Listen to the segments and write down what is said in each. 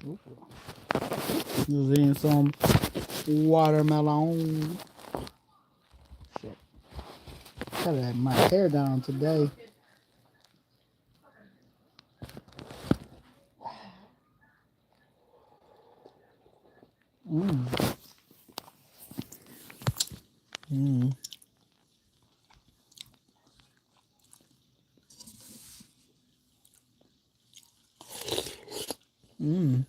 Just eating some watermelon. Shit. Gotta have my hair down today. Mm. Mm. Mm.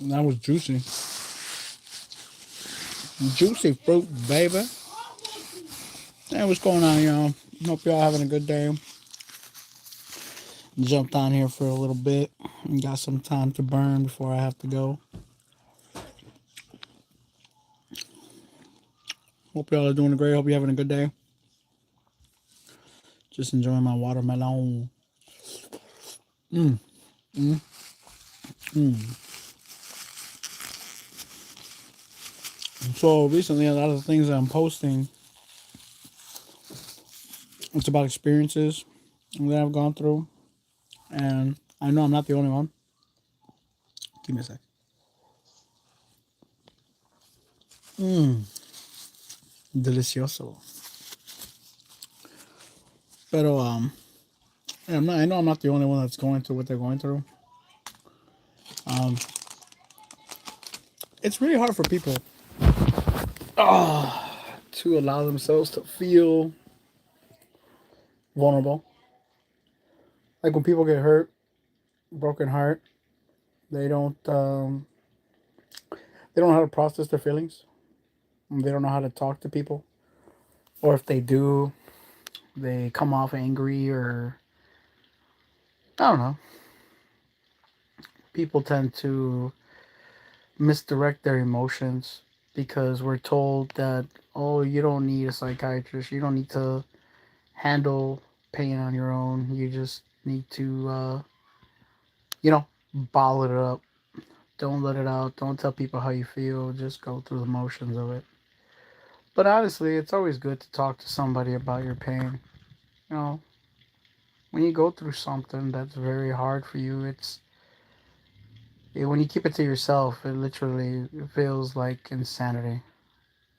That was juicy. Juicy fruit, baby. Hey, what's going on, y'all? Hope y'all having a good day. Jumped on here for a little bit and got some time to burn before I have to go. Hope y'all are doing great. Hope you're having a good day. Just enjoying my watermelon. Mm, mm, mm. So recently, a lot of the things that I'm posting, it's about experiences that I've gone through, and I know I'm not the only one. Give me a sec. Mmm, delicioso. Pero yeah, I know I'm not the only one that's going through what they're going through. Um, it's really hard for people to allow themselves to feel vulnerable. Like when people get hurt, broken heart, they don't um, they don't know how to process their feelings. They don't know how to talk to people, or if they do, they come off angry, or I don't know. People tend to misdirect their emotions because we're told that, oh, you don't need a psychiatrist, you don't need to handle pain on your own, you just need to you know bottle it up, don't let it out, don't tell people how you feel, just go through the motions of it. But honestly, it's always good to talk to somebody about your pain. You know, when you go through something that's very hard for you, when you keep it to yourself, it literally feels like insanity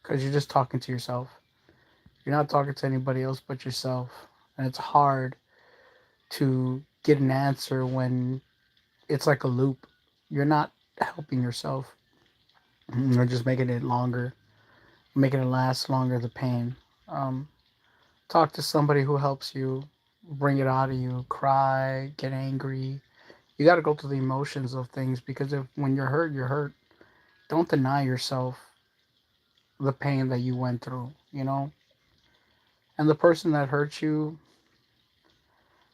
because you're just talking to yourself. You're not talking to anybody else but yourself. And it's hard to get an answer when it's like a loop. You're not helping yourself. You're just making it longer, making it last longer, the pain. Um, Talk to somebody who helps you bring it out of you, cry, get angry. You got to go through the emotions of things because if when you're hurt, you're hurt. Don't deny yourself the pain that you went through, you know? And the person that hurt you,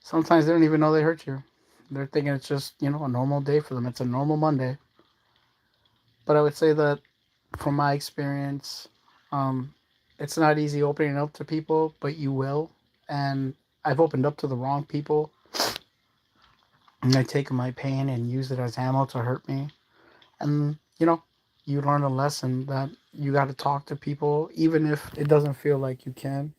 sometimes they don't even know they hurt you. They're thinking it's just, a normal day for them. It's a normal Monday. But I would say that from my experience, um, it's not easy opening up to people, but you will. And I've opened up to the wrong people, and they take my pain and use it as ammo to hurt me. And, you learn a lesson that you got to talk to people, even if it doesn't feel like you can.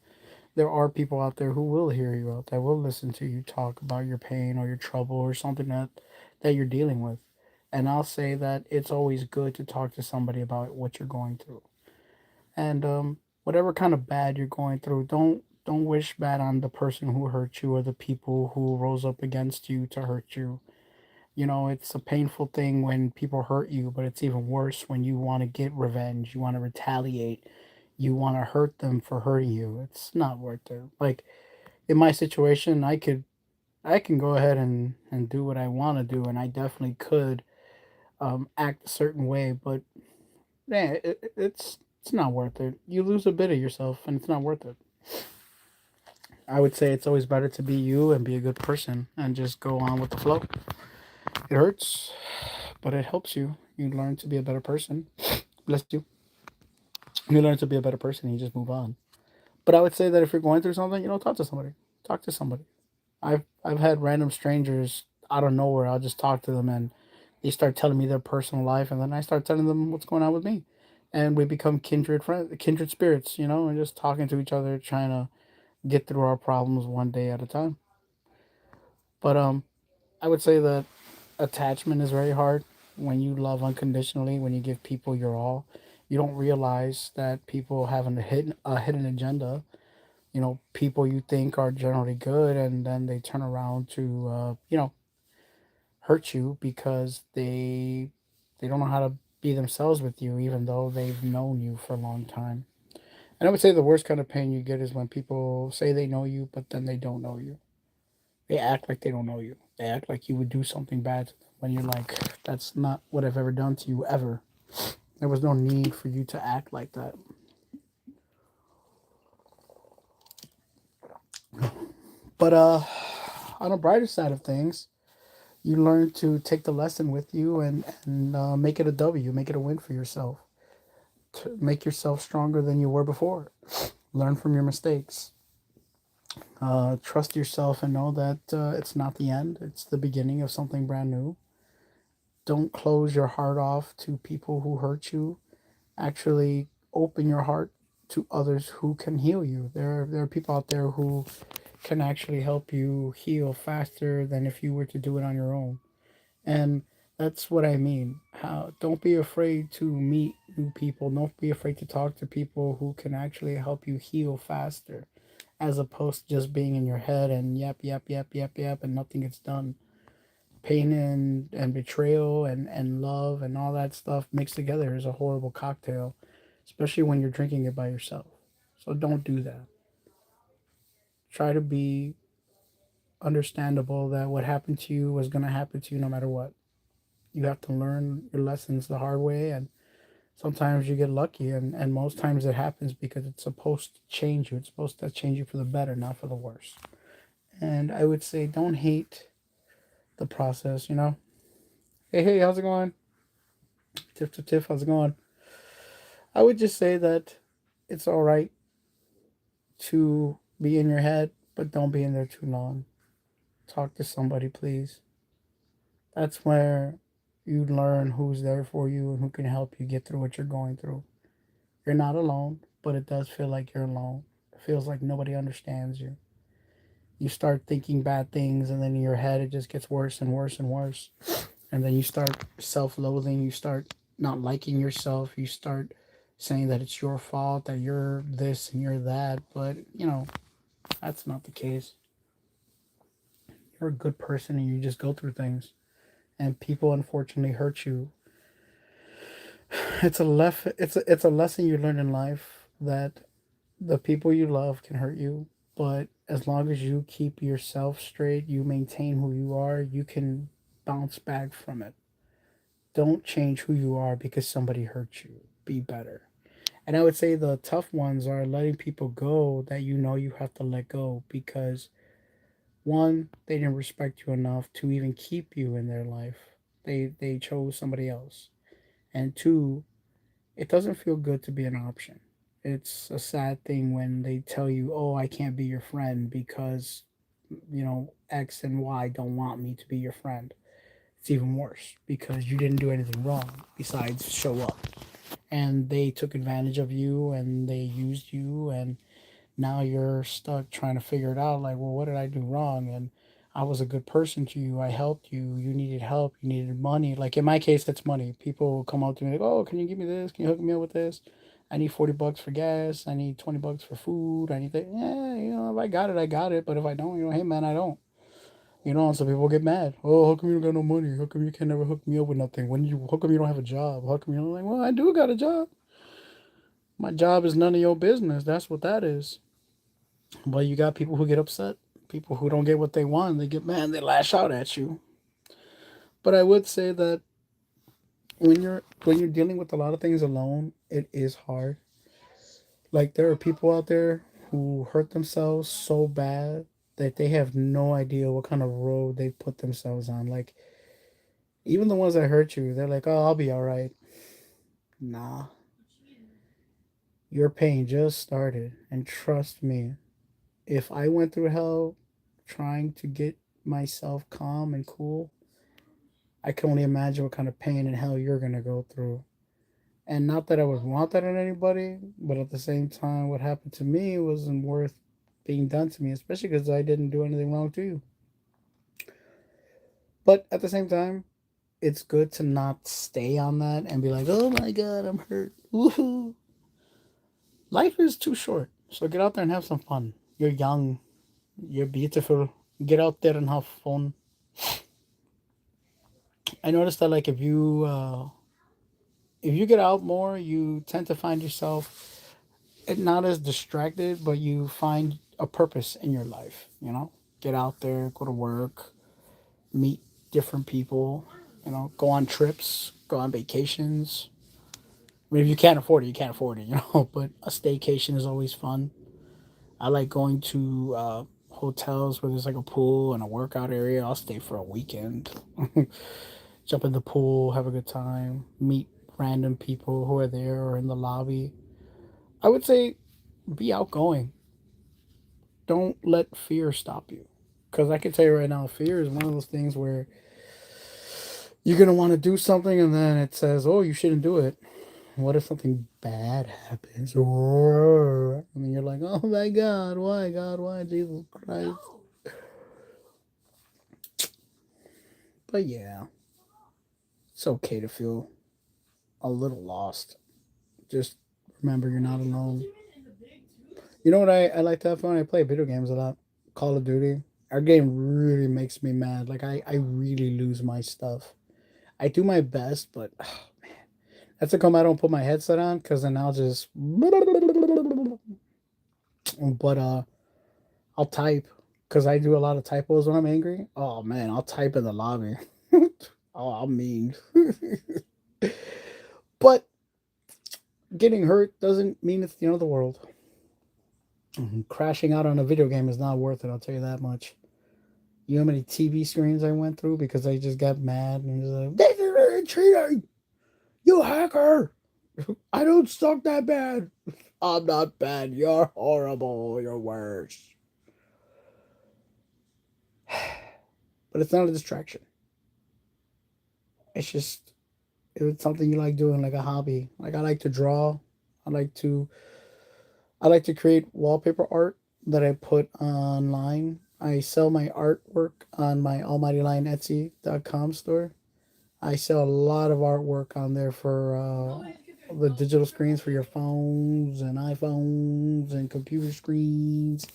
There are people out there who will hear you out, that will listen to you talk about your pain or your trouble or something that you're dealing with. And I'll say that it's always good to talk to somebody about what you're going through. And whatever kind of bad you're going through, don't wish bad on the person who hurt you or the people who rose up against you to hurt you. It's a painful thing when people hurt you, but it's even worse when you want to get revenge, you want to retaliate, you want to hurt them for hurting you. It's not worth it. Like in my situation, I can go ahead and do what I want to do, and I definitely could act a certain way, but man, it's not worth it. You lose a bit of yourself, and it's not worth it. I would say it's always better to be you and be a good person and just go on with the flow. It hurts, but it helps you. You learn to be a better person. Bless you. You learn to be a better person. And you just move on. But I would say that if you're going through something, talk to somebody. Talk to somebody. I've had random strangers out of nowhere. I'll just talk to them and they start telling me their personal life, and then I start telling them what's going on with me, and we become kindred friends, kindred spirits, and just talking to each other, trying to get through our problems one day at a time. But I would say that attachment is very hard when you love unconditionally, when you give people your all. You don't realize that people have a hidden agenda. People you think are generally good, and then they turn around to hurt you because they don't know how to be themselves with you, even though they've known you for a long time. And I would say the worst kind of pain you get is when people say they know you, but then they don't know you. They act like they don't know you. They act like you would do something bad to them when you're like, that's not what I've ever done to you ever. There was no need for you to act like that. But on the brighter side of things, you learn to take the lesson with you and make it a W, make it a win for yourself. To make yourself stronger than you were before. Learn from your mistakes. Trust yourself and know that it's not the end, it's the beginning of something brand new. Don't close your heart off to people who hurt you. Actually, open your heart to others who can heal you. There are people out there who can actually help you heal faster than if you were to do it on your own. And that's what I mean. How don't be afraid to meet new people. Don't be afraid to talk to people who can actually help you heal faster, as opposed to just being in your head and yep, and nothing gets done. Pain and betrayal and love and all that stuff mixed together is a horrible cocktail, especially when you're drinking it by yourself. So don't do that. Try to be understandable that what happened to you was going to happen to you no matter what. You have to learn your lessons the hard way, and sometimes you get lucky, and most times it happens because it's supposed to change you. It's supposed to change you for the better, not for the worse. And I would say don't hate the process. Hey, how's it going? Tiff, tiff, tiff, how's it going? I would just say that it's all right to be in your head, but don't be in there too long. Talk to somebody, please. That's where you learn who's there for you and who can help you get through what you're going through. You're not alone, but it does feel like you're alone. It feels like nobody understands you. You start thinking bad things, and then in your head, it just gets worse and worse and worse. And then you start self loathing. You start not liking yourself. You start saying that it's your fault, that you're this and you're that. But, that's not the case. You're a good person and you just go through things. And people unfortunately hurt you. It's a lesson you learn in life that the people you love can hurt you, but as long as you keep yourself straight, you maintain who you are, you can bounce back from it. Don't change who you are because somebody hurt you. Be better. And I would say the tough ones are letting people go that you have to let go because one, they didn't respect you enough to even keep you in their life. They chose somebody else. And two, it doesn't feel good to be an option. It's a sad thing when they tell you, "Oh, I can't be your friend because X and Y don't want me to be your friend." It's even worse because you didn't do anything wrong besides show up. And they took advantage of you and they used you, and now you're stuck trying to figure it out like, well, what did I do wrong? And I was a good person to you. I helped you. You needed help. You needed money. Like in my case, that's money. People will come up to me like, oh, can you give me this? Can you hook me up with this? I need $40 for gas. I need $20 for food. I need that. Yeah, if I got it, I got it. But if I don't, hey man, I don't. So people get mad. Oh, how come you don't got no money? How come you can never hook me up with nothing? How come you don't have a job? How come you don't like, well, I do got a job. My job is none of your business. That's what that is. But you got people who get upset, people who don't get what they want, they get mad, they lash out at you. But I would say that when you're dealing with a lot of things alone, it is hard. Like there are people out there who hurt themselves so bad that they have no idea what kind of road they put themselves on. Like even the ones that hurt you, they're like, "Oh, I'll be all right." Nah, your pain just started, and trust me, if I went through hell, trying to get myself calm and cool, I can only imagine what kind of pain and hell you're gonna go through. And not that I would want that in anybody, but at the same time, what happened to me wasn't worth being done to me, especially because I didn't do anything wrong to you. But at the same time, it's good to not stay on that and be like, oh my God, I'm hurt. Woohoo. Life is too short. So get out there and have some fun. You're young, you're beautiful. Get out there and have fun. I noticed that, like, if you get out more, you tend to find yourself not as distracted, but you find a purpose in your life. Get out there, go to work, meet different people. Go on trips, go on vacations. I mean, if you can't afford it, you can't afford it. But a staycation is always fun. I like going to hotels where there's like a pool and a workout area. I'll stay for a weekend. Jump in the pool, have a good time, meet random people who are there or in the lobby. I would say be outgoing. Don't let fear stop you. Because I can tell you right now, fear is one of those things where you're going to want to do something and then it says, oh, you shouldn't do it. What if something bad happens? And then you're like, oh my God, why, God, why, Jesus Christ? But yeah, it's okay to feel a little lost. Just remember you're not alone. You know what I like to have fun? I play video games a lot. Call of Duty. Our game really makes me mad. Like I really lose my stuff. I do my best, but that's a come I don't put my headset on because then I'll just but I'll type because I do a lot of typos when I'm angry. Oh man, I'll type in the lobby. Oh, I'm mean. But getting hurt doesn't mean it's the end of the world. Crashing out on a video game is not worth it, I'll tell you that much. You know how many TV screens I went through because I just got mad and was like, this is cheating! You hacker! I don't suck that bad. I'm not bad. You're horrible. You're worse. But it's not a distraction. It's just it's something you like doing, like a hobby. Like I like to draw. I like to I like to create wallpaper art that I put online. I sell my artwork on my Almighty Line Etsy.com store. I sell a lot of artwork on there for the digital screens for your phones and iPhones and computer screens.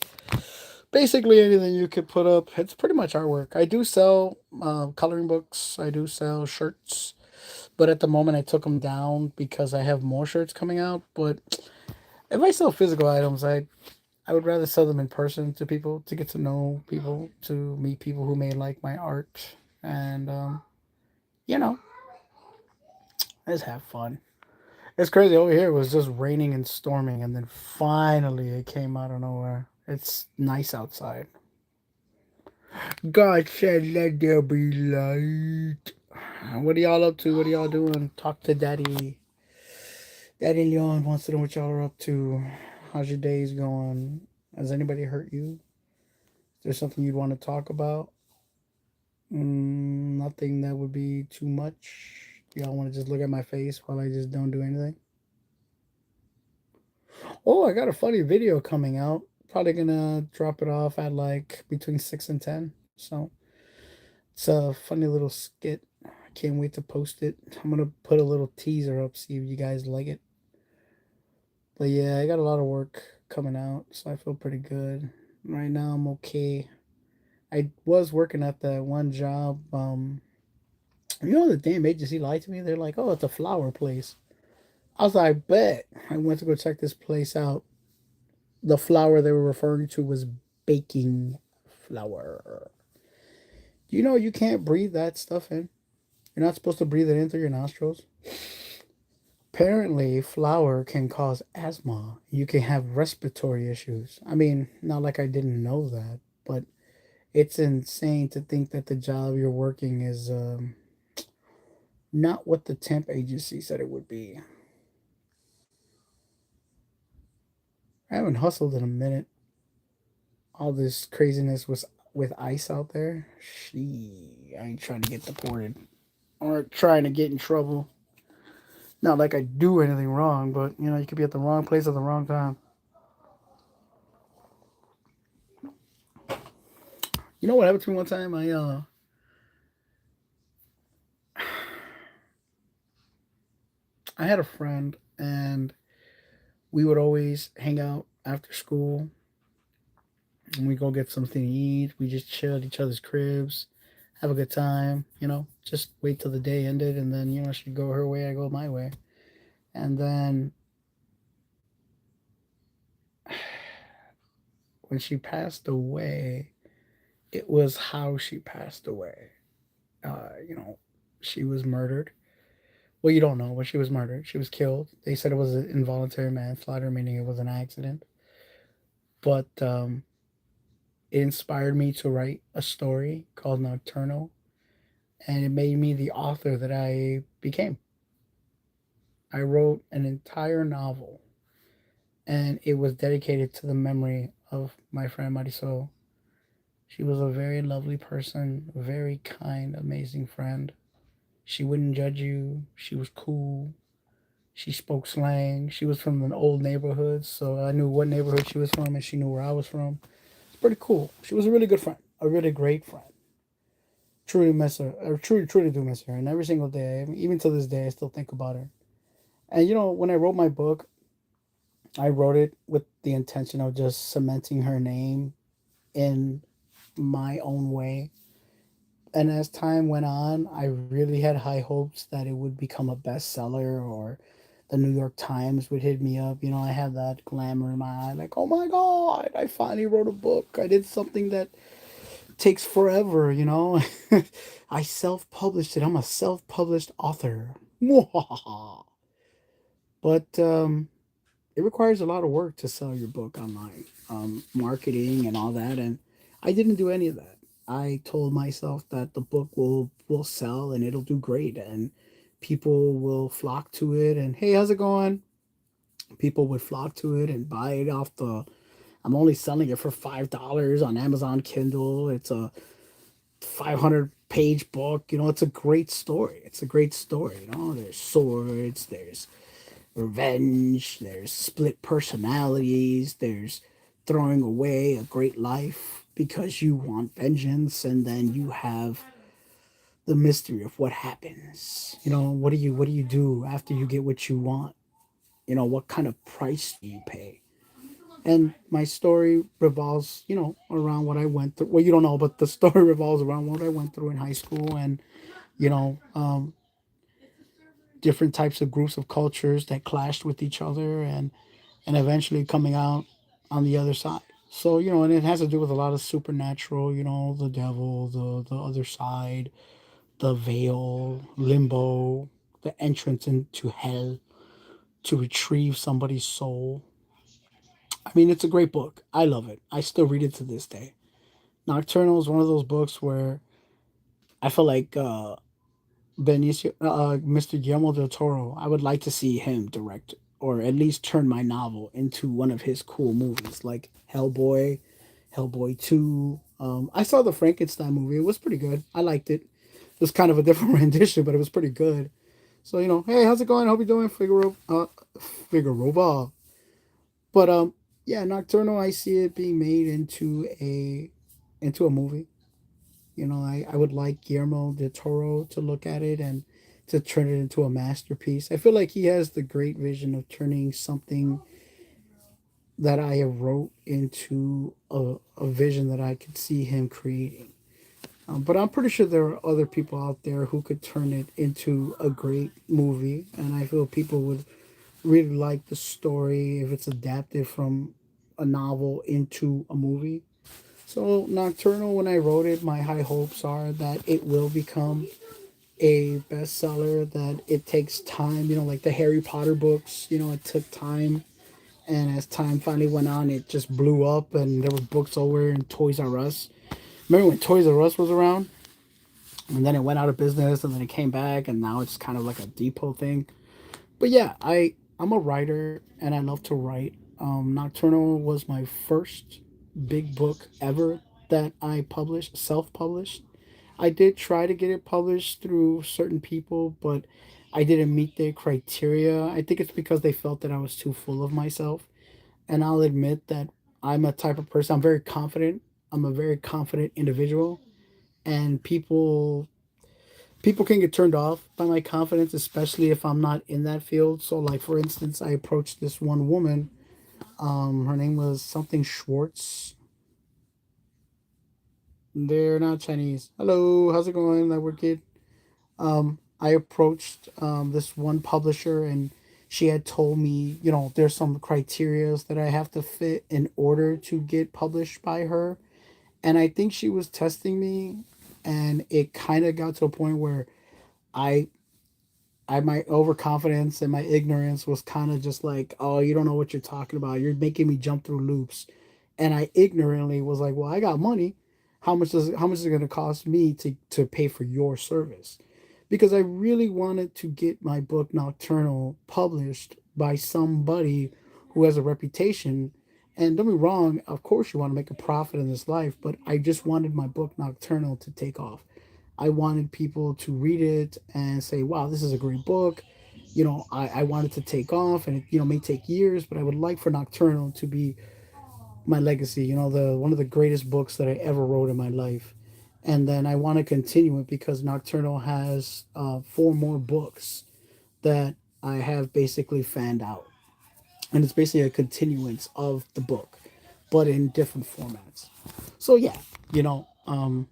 Basically, anything you could put up, it's pretty much artwork. I do sell coloring books, I do sell shirts, but at the moment I took them down because I have more shirts coming out. But if I sell physical items, I would rather sell them in person to people to get to know people, to meet people who may like my art, and you know, just have fun. It's crazy. Over here it was just raining and storming, and then finally it came out of nowhere. It's nice outside. God said, "Let there be light." What are y'all up to? What are y'all doing? Talk to Daddy. Daddy Leon wants to know what y'all are up to. How's your days going? Has anybody hurt you? Is there something you'd want to talk about? Nothing that would be too much. Y'all want to just look at my face while I just don't do anything? Oh, I got a funny video coming out. Probably gonna drop it off at like between 6 and 10. So it's a funny little skit. I can't wait to post it. I'm gonna put a little teaser up, see if you guys like it. But yeah, I got a lot of work coming out, so I feel pretty good. Right now I'm okay. I was working at that one job. The damn agency lied to me. They're like, "Oh, it's a flower place." I was like, "Bet." I went to go check this place out. The flour they were referring to was baking flour. Do you know you can't breathe that stuff in? You're not supposed to breathe it in through your nostrils. Apparently, flour can cause asthma. You can have respiratory issues. I mean, not like I didn't know that, but it's insane to think that the job you're working is not what the temp agency said it would be. I haven't hustled in a minute. All this craziness was with ICE out there, I ain't trying to get deported or trying to get in trouble. Not like I do anything wrong, but you could be at the wrong place at the wrong time. You know what happened to me one time? I had a friend, and we would always hang out after school, and we go get something to eat. We just chill at each other's cribs, have a good time. Just wait till the day ended, and then she'd go her way, I go my way, and then when she passed away, it was how she passed away. Uh, you know, she was murdered. Well, you don't know, but she was murdered. She was killed. They said it was an involuntary manslaughter, meaning it was an accident. But it inspired me to write a story called Nocturnal, and it made me the author that I became. I wrote an entire novel, and it was dedicated to the memory of my friend Marisol. She was a very lovely person, a very kind, amazing friend. She wouldn't judge you. She was cool. She spoke slang. She was from an old neighborhood, so I knew what neighborhood she was from, and she knew where I was from. It's pretty cool. She was a really good friend, a really great friend. Truly miss her. I truly do miss her. And every single day, even to this day, I still think about her. And when I wrote my book, I wrote it with the intention of just cementing her name in my own way. And as time went on, I really had high hopes that it would become a bestseller, or the New York Times would hit me up. I had that glamour in my eye, like, oh my God, I finally wrote a book. I did something that takes forever. I self published it. I'm a self published author. But it requires a lot of work to sell your book online, marketing and all that. And I didn't do any of that. I told myself that the book will sell and it'll do great, and people will flock to it. And hey, how's it going? People would flock to it and buy it off the. I'm only selling it for $5 on Amazon Kindle. It's a 500-page book. It's a great story. It's a great story. There's swords. There's revenge, there's split personalities, there's throwing away a great life because you want vengeance, and then you have the mystery of what happens. What do you do after you get what you want? What kind of price do you pay? And my story revolves, around what I went through. Well, you don't know, but the story revolves around what I went through in high school, and you know, um, different types of groups of cultures that clashed with each other, and eventually coming out on the other side. So, and it has to do with a lot of supernatural, the devil, the other side, the veil, limbo, the entrance into hell to retrieve somebody's soul. I mean, it's a great book. I love it. I still read it to this day. Nocturnal is one of those books where I feel like Mr. Guillermo del Toro, I would like to see him direct, or at least turn my novel into one of his cool movies, like Hellboy, Hellboy 2. I saw the Frankenstein movie. It was pretty good. I liked it. It was kind of a different rendition, but it was pretty good. So, hey, how's it going? I hope you're doing Figueroa. But yeah, Nocturnal, I see it being made into a movie. I would like Guillermo del Toro to look at it and to turn it into a masterpiece. I feel like he has the great vision of turning something that I have wrote into a vision that I could see him creating. But I'm pretty sure there are other people out there who could turn it into a great movie, and I feel people would really like the story if it's adapted from a novel into a movie. So Nocturnal, when I wrote it, my high hopes are that it will become a bestseller. That it takes time, like the Harry Potter books. It took time, and as time finally went on, it just blew up, and there were books over in Toys R Us. Remember when Toys R Us was around, and then it went out of business, and then it came back, and now it's kind of like a depot thing. But yeah, I'm a writer, and I love to write. Nocturnal was my first big book ever that I published, self published. I did try to get it published through certain people, but I didn't meet their criteria. I think it's because they felt that I was too full of myself. And I'll admit that I'm a type of person, I'm very confident. I'm a very confident individual, and people can get turned off by my confidence, especially if I'm not in that field. So, like for instance, I approached this one woman. Her name was something Schwartz. They're not Chinese. Hello, how's it going, that word kid? I approached this one publisher, and she had told me, there's some criterias that I have to fit in order to get published by her. And I think she was testing me, and it kind of got to a point where I my overconfidence and my ignorance was kind of just like, oh, you don't know what you're talking about. You're making me jump through loops. And I ignorantly was like, well, I got money. How much is it going to cost me to pay for your service? Because I really wanted to get my book Nocturnal published by somebody who has a reputation. And don't be wrong, of course you want to make a profit in this life, but I just wanted my book Nocturnal to take off. I wanted people to read it and say, wow, this is a great book. I wanted to take off, and it, may take years, but I would like for Nocturnal to be my legacy, the one of the greatest books that I ever wrote in my life. And then I want to continue it because Nocturnal has four more books that I have basically fanned out. And it's basically a continuance of the book, but in different formats. So, yeah, you know, um,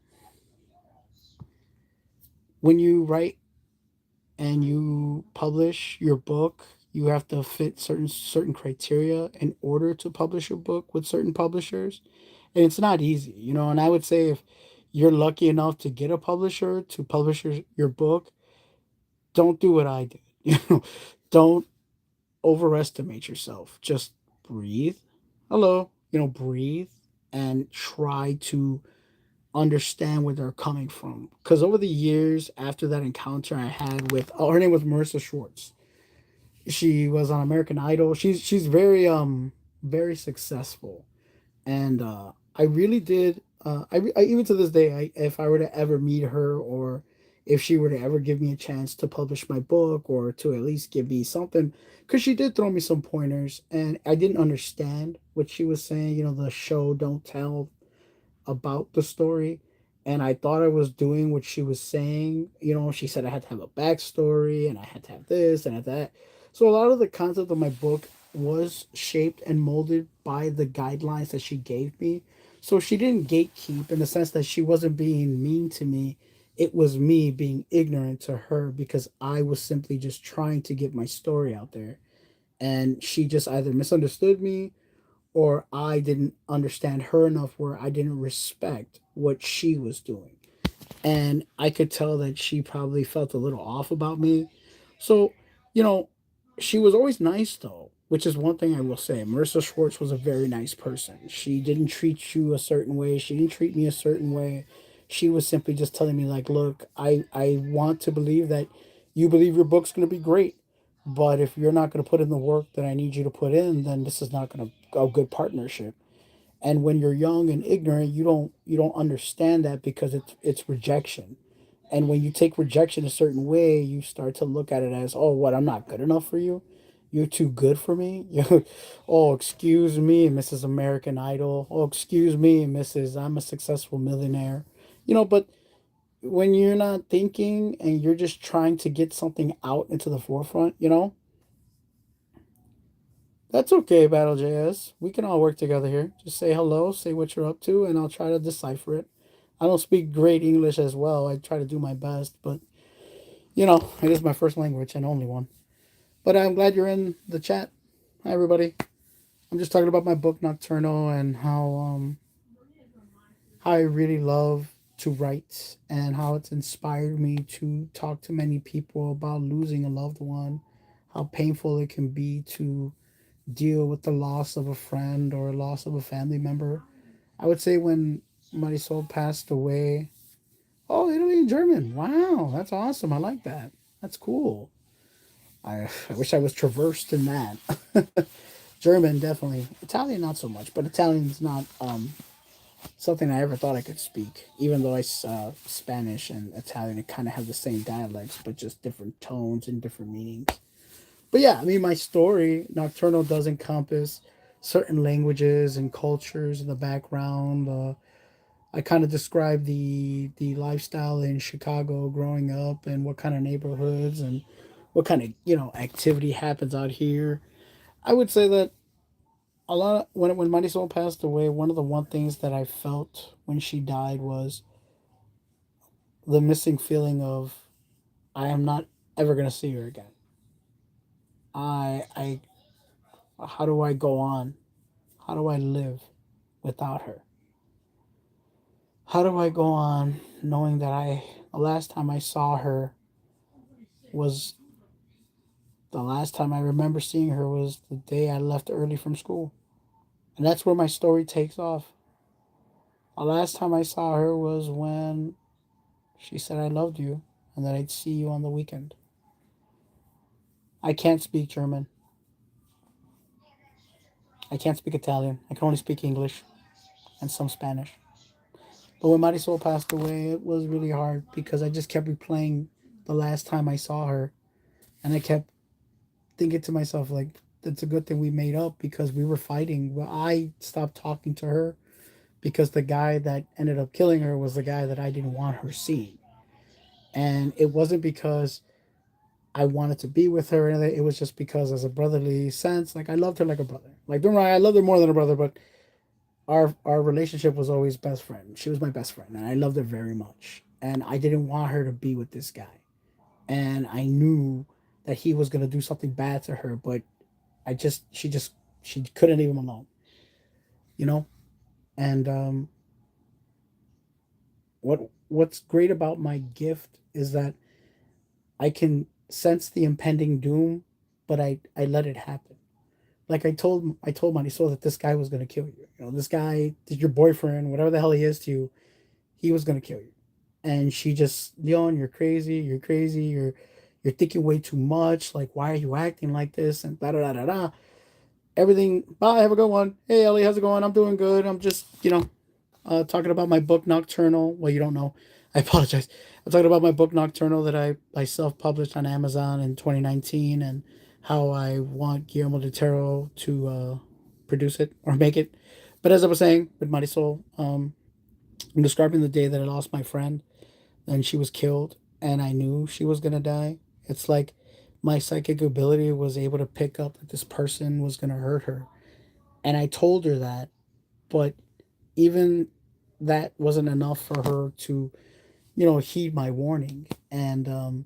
when you write and you publish your book, you have to fit certain criteria in order to publish your book with certain publishers, and it's not easy, And I would say if you're lucky enough to get a publisher to publish your book, don't do what I did. Don't overestimate yourself. Just breathe. Hello, breathe and try to understand where they're coming from. Because over the years, after that encounter I had with, oh, her name was Marissa Schwartz. She was on American Idol. She's very very successful, and I really did. I even to this day, if I were to ever meet her, or if she were to ever give me a chance to publish my book, or to at least give me something, because she did throw me some pointers, and I didn't understand what she was saying. The show don't tell about the story, and I thought I was doing what she was saying. She said I had to have a backstory, and I had to have this and that. So a lot of the concept of my book was shaped and molded by the guidelines that she gave me. So she didn't gatekeep in the sense that she wasn't being mean to me. It was me being ignorant to her because I was simply just trying to get my story out there. And she just either misunderstood me, or I didn't understand her enough where I didn't respect what she was doing. And I could tell that she probably felt a little off about me. So, you know, she was always nice though, which is one thing I will say. Marissa Schwartz was a very nice person. She didn't treat you a certain way, she didn't treat me a certain way. She was simply just telling me like, look, I want to believe that you believe your book's going to be great. But if you're not going to put in the work that I need you to put in, then this is not going to go a good partnership. And when you're young and ignorant, you don't understand that because it's rejection. And when you take rejection a certain way, you start to look at it as, oh, what, I'm not good enough for you? You're too good for me? Oh, excuse me, Mrs. American Idol. Oh, excuse me, Mrs. I'm a successful millionaire. But when you're not thinking and you're just trying to get something out into the forefront, that's okay, Battle JS. We can all work together here. Just say hello, say what you're up to, and I'll try to decipher it. I don't speak great English as well. I try to do my best, but it is my first language and only one. But I'm glad you're in the chat. Hi, everybody. I'm just talking about my book Nocturnal and how I really love to write and how it's inspired me to talk to many people about losing a loved one, how painful it can be to deal with the loss of a friend or loss of a family member. I would say when Marisol passed away, oh, Italy and German. Wow, that's awesome. I like that. That's cool. I wish I was traversed in that. German, definitely. Italian, not so much, but Italian's not something I ever thought I could speak, even though Spanish and Italian it kind of have the same dialects, but just different tones and different meanings. But yeah, I mean, my story, Nocturnal, does encompass certain languages and cultures in the background. I kind of describe the lifestyle in Chicago growing up and what kind of neighborhoods and what kind of activity happens out here. I would say that a lot of, when Marisol passed away, one of the one things that I felt when she died was the missing feeling of I am not ever gonna see her again. I how do I go on? How do I live without her? How do I go on knowing that the last time I saw her was the last time I remember seeing her was the day I left early from school. And that's where my story takes off. The last time I saw her was when she said I loved you and that I'd see you on the weekend. I can't speak German. I can't speak Italian. I can only speak English and some Spanish. But when Marisol passed away, it was really hard because I just kept replaying the last time I saw her. And I kept thinking to myself, like, it's a good thing we made up because we were fighting. Well, I stopped talking to her because the guy that ended up killing her was the guy that I didn't want her seeing. And it wasn't because I wanted to be with her or anything. It was just because, as a brotherly sense, like I loved her like a brother. Like, don't worry, I loved her more than a brother, but our relationship was always best friend. She was my best friend, and I loved her very much. And I didn't want her to be with this guy. And I knew that he was gonna do something bad to her, but she couldn't leave him alone, you know. And what's great about my gift is that I can sense the impending doom, but I let it happen. Like I told Marisol that this guy was gonna kill you. You know, this guy, your boyfriend, whatever the hell he is to you, he was gonna kill you. And she just, Leon, you're crazy, you're thinking way too much. Like, why are you acting like this? And da da da da da. Everything. Bye. Have a good one. Hey Ellie, how's it going? I'm doing good. I'm just talking about my book Nocturnal. Well, you don't know. I apologize. I'm talking about my book Nocturnal that I self published on Amazon in 2019 and how I want Guillermo del Toro to produce it or make it. But as I was saying with Marisol, I'm describing the day that I lost my friend and she was killed and I knew she was going to die. It's like my psychic ability was able to pick up that this person was going to hurt her. And I told her that, but even that wasn't enough for her to, heed my warning. And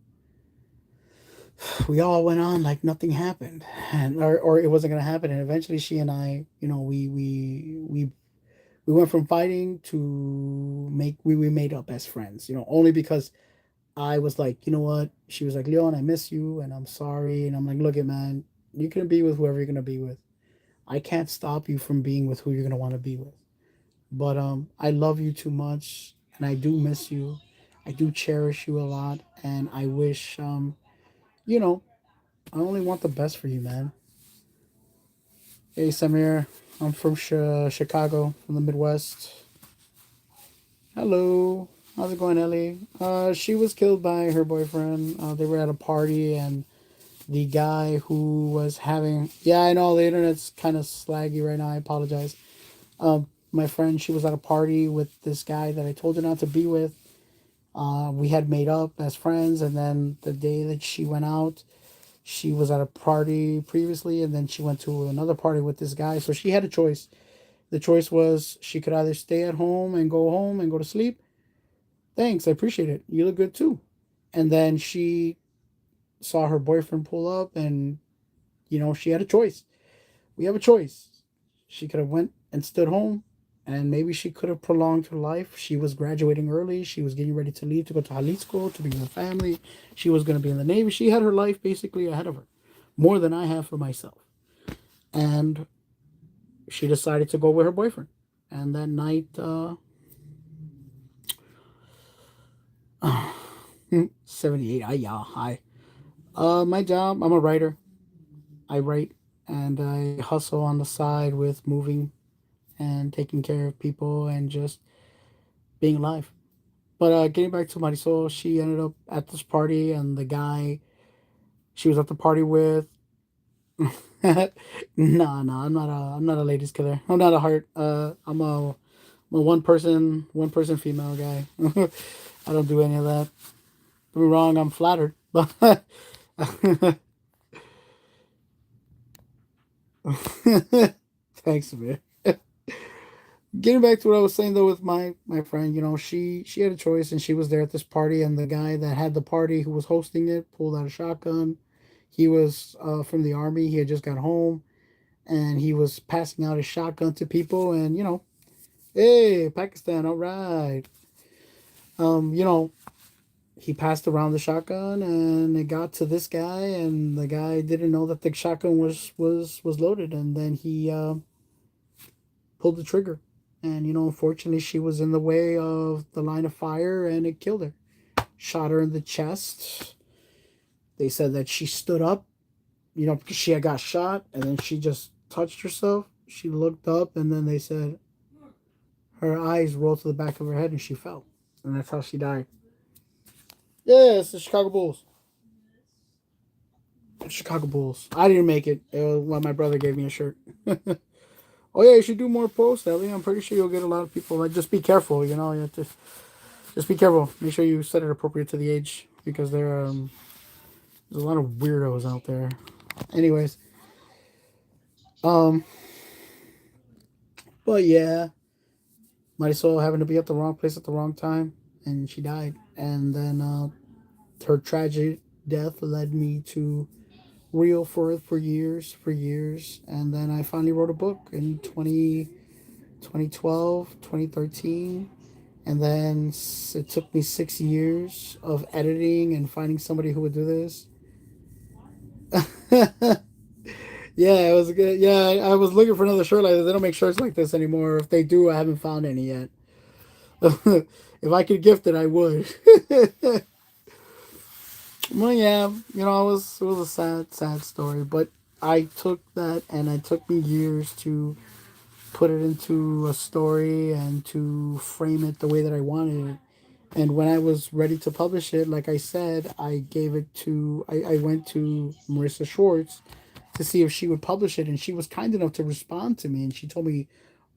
we all went on like nothing happened, and or it wasn't gonna happen. And eventually, she and I, we went from fighting to we made up as friends. Only because I was like, you know what? She was like, Leon, I miss you, and I'm sorry. And I'm like, look, it man, you can be with whoever you're gonna be with. I can't stop you from being with who you're gonna want to be with. But I love you too much, and I do miss you. I do cherish you a lot, and I wish you know, I only want the best for you, man. Hey, Samir, I'm from Chicago, from the Midwest. Hello, how's it going, Ellie? She was killed by her boyfriend. They were at a party, and the guy who was having, yeah, I know the internet's kind of slaggy right now. I apologize. My friend, she was at a party with this guy that I told her not to be with. We had made up as friends, and then the day that she went out, she was at a party previously, and then she went to another party with this guy. So she had a choice. The choice was she could either stay at home and go to sleep. Thanks, I appreciate it. You look good too. And then she saw her boyfriend pull up, and she had a choice. We have a choice. She could have went and stood home, and maybe she could have prolonged her life. She was graduating early. She was getting ready to leave to go to Jalisco to be with her family. She was going to be in the Navy. She had her life basically ahead of her, more than I have for myself. And she decided to go with her boyfriend. And that night, 78, yeah, hi. My job, I'm a writer. I write and I hustle on the side with moving and taking care of people and just being alive. But getting back to Marisol, she ended up at this party, and the guy she was at the party with. Nah, I'm not a ladies killer. I'm not a heart. I'm a one person female guy. I don't do any of that. Don't be wrong, I'm flattered, but thanks, man. Getting back to what I was saying though with my friend, you know, she had a choice and she was there at this party, and the guy that had the party who was hosting it pulled out a shotgun. He was from the army. He had just got home, and he was passing out his shotgun to people, and you know, hey, Pakistan, all right. You know, he passed around the shotgun, and it got to this guy, and the guy didn't know that the shotgun was loaded, and then he pulled the trigger, and you know, unfortunately, she was in the way of the line of fire, and it killed her. Shot her in the chest. They said that she stood up, you know, because she had got shot, and then she just touched herself. She looked up, and then they said her eyes rolled to the back of her head, and she fell, and that's how she died. Yeah, it's the Chicago Bulls. Chicago Bulls. I didn't make it. It was when my brother gave me a shirt. Oh yeah, you should do more posts, Ellie. I'm pretty sure you'll get a lot of people. Like, just be careful. You know, you have to just be careful. Make sure you set it appropriate to the age, because there's a lot of weirdos out there. Anyways, um, but yeah, Marisol happened to be at the wrong place at the wrong time, and she died. And then her tragic death led me to reel for years, and then I finally wrote a book in 2012, 2013, and then it took me 6 years of editing and finding somebody who would do this. Yeah, it was good. Yeah, I was looking for another shirt like this. They don't make shirts like this anymore. If they do, I haven't found any yet. If I could gift it, I would. Well, yeah, you know, it was a sad story, but I took that, and it took me years to put it into a story and to frame it the way that I wanted it. And when I was ready to publish it, like I said, I went to Marissa Schwartz to see if she would publish it, and she was kind enough to respond to me, and she told me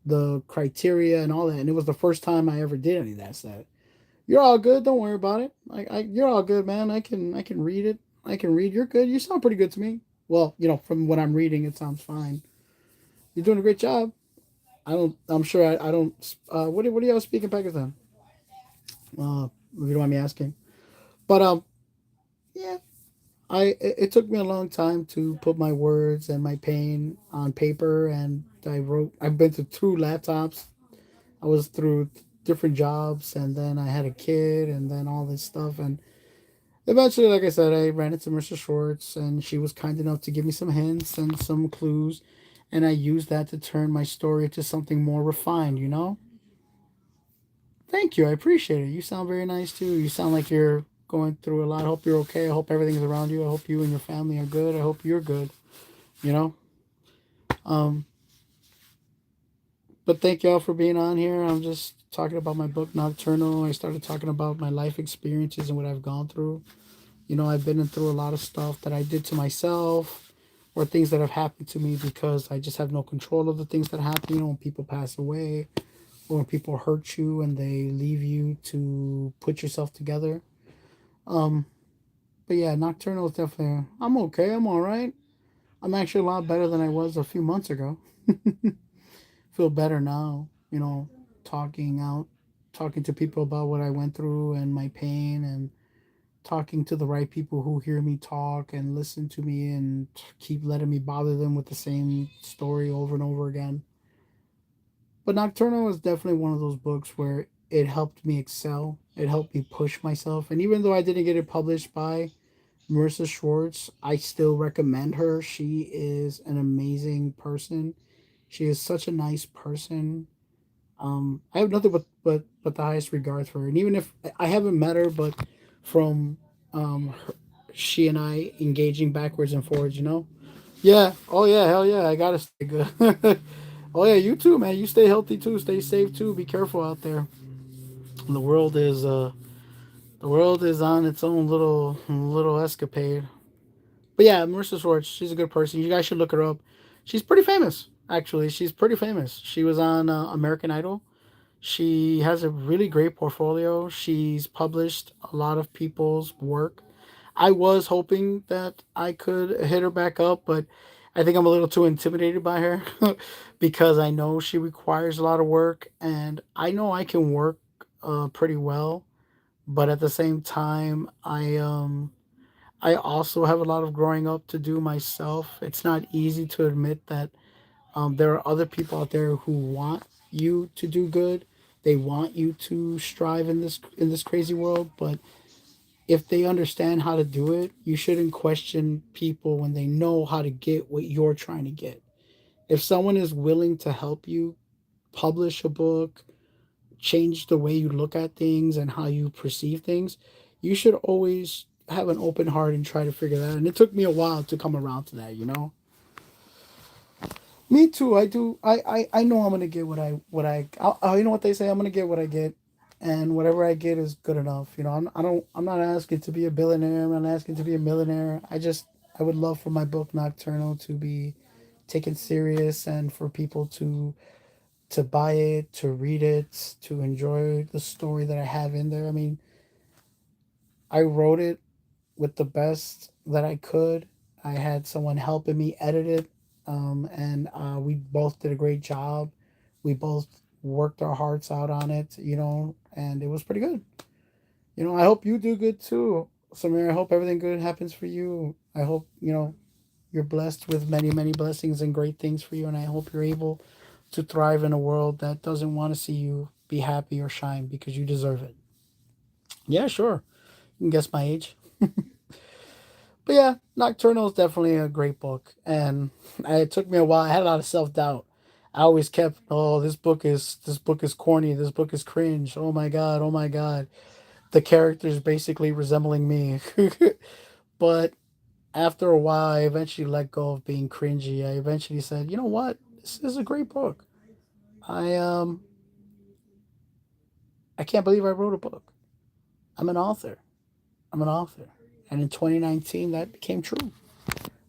the criteria and all that, and it was the first time I ever did any of that stuff. You're all good. Don't worry about it. You're all good, man. I can read it. I can read. You're good. You sound pretty good to me. Well, you know, from what I'm reading, it sounds fine. You're doing a great job. I don't. I'm sure I don't. What do y'all speak in Pakistan? If you don't mind me asking. But yeah. It took me a long time to put my words and my pain on paper, and I've been through two laptops. I was through different jobs, and then I had a kid, and then all this stuff, and eventually, like I said, I ran into Mr. Schwartz, and she was kind enough to give me some hints and some clues, and I used that to turn my story into something more refined, you know? Thank you. I appreciate it. You sound very nice too. You sound like you're going through a lot. I hope you're okay. I hope everything's around you. I hope you and your family are good. I hope you're good, you know? Um, but thank y'all for being on here. I'm just talking about my book, Nocturnal. I started talking about my life experiences and what I've gone through. You know, I've been through a lot of stuff that I did to myself, or things that have happened to me because I just have no control of the things that happen. You know, when people pass away, or when people hurt you and they leave you to put yourself together. Um, but yeah, Nocturnal is definitely. I'm okay. I'm all right. I'm actually a lot better than I was a few months ago. Feel better now. You know, talking out, talking to people about what I went through and my pain, and talking to the right people who hear me talk and listen to me and keep letting me bother them with the same story over and over again. But Nocturnal is definitely one of those books where it helped me excel. It helped me push myself. And even though I didn't get it published by Marissa Schwartz, I still recommend her. She is an amazing person. She is such a nice person. I have nothing but the highest regards for her. And even if I haven't met her, but from she and I engaging backwards and forwards, you know. Yeah. Oh yeah. Hell yeah. I gotta stay good. Oh yeah, you too, man. You stay healthy too. Stay safe too. Be careful out there. The world is on its own little escapade. But yeah, Marissa Schwartz, she's a good person. You guys should look her up. She's pretty famous, actually. She's pretty famous. She was on American Idol. She has a really great portfolio. She's published a lot of people's work. I was hoping that I could hit her back up, but I think I'm a little too intimidated by her because I know she requires a lot of work, and I know I can work pretty well, but at the same time, I also have a lot of growing up to do myself. It's not easy to admit that there are other people out there who want you to do good. They want you to strive in this crazy world, but if they understand how to do it, you shouldn't question people when they know how to get what you're trying to get. If someone is willing to help you publish a book, change the way you look at things and how you perceive things, you should always have an open heart and try to figure that out. And it took me a while to come around to that, you know? Me too. I do. I know I'm gonna get you know what they say. I'm gonna get what I get, and whatever I get is good enough. You know, I'm not asking to be a billionaire. I'm not asking to be a millionaire. I would love for my book Nocturnal to be taken serious and for people to buy it, to read it, to enjoy the story that I have in there. I mean, I wrote it with the best that I could. I had someone helping me edit it, and we both did a great job. We both worked our hearts out on it, you know, and it was pretty good. You know, I hope you do good too, Samir. I hope everything good happens for you. I hope, you know, you're blessed with many, many blessings and great things for you, and I hope you're able to thrive in a world that doesn't want to see you be happy or shine because you deserve it. Yeah, sure. You can guess my age. But yeah, Nocturnal is definitely a great book, and it took me a while. I had a lot of self doubt. I always kept, oh, this book is corny. This book is cringe. Oh my god. Oh my god. The characters basically resembling me. But after a while, I eventually let go of being cringy. I eventually said, you know what? This is a great book. I I can't believe I wrote a book. I'm an author. I'm an author. And in 2019, that became true.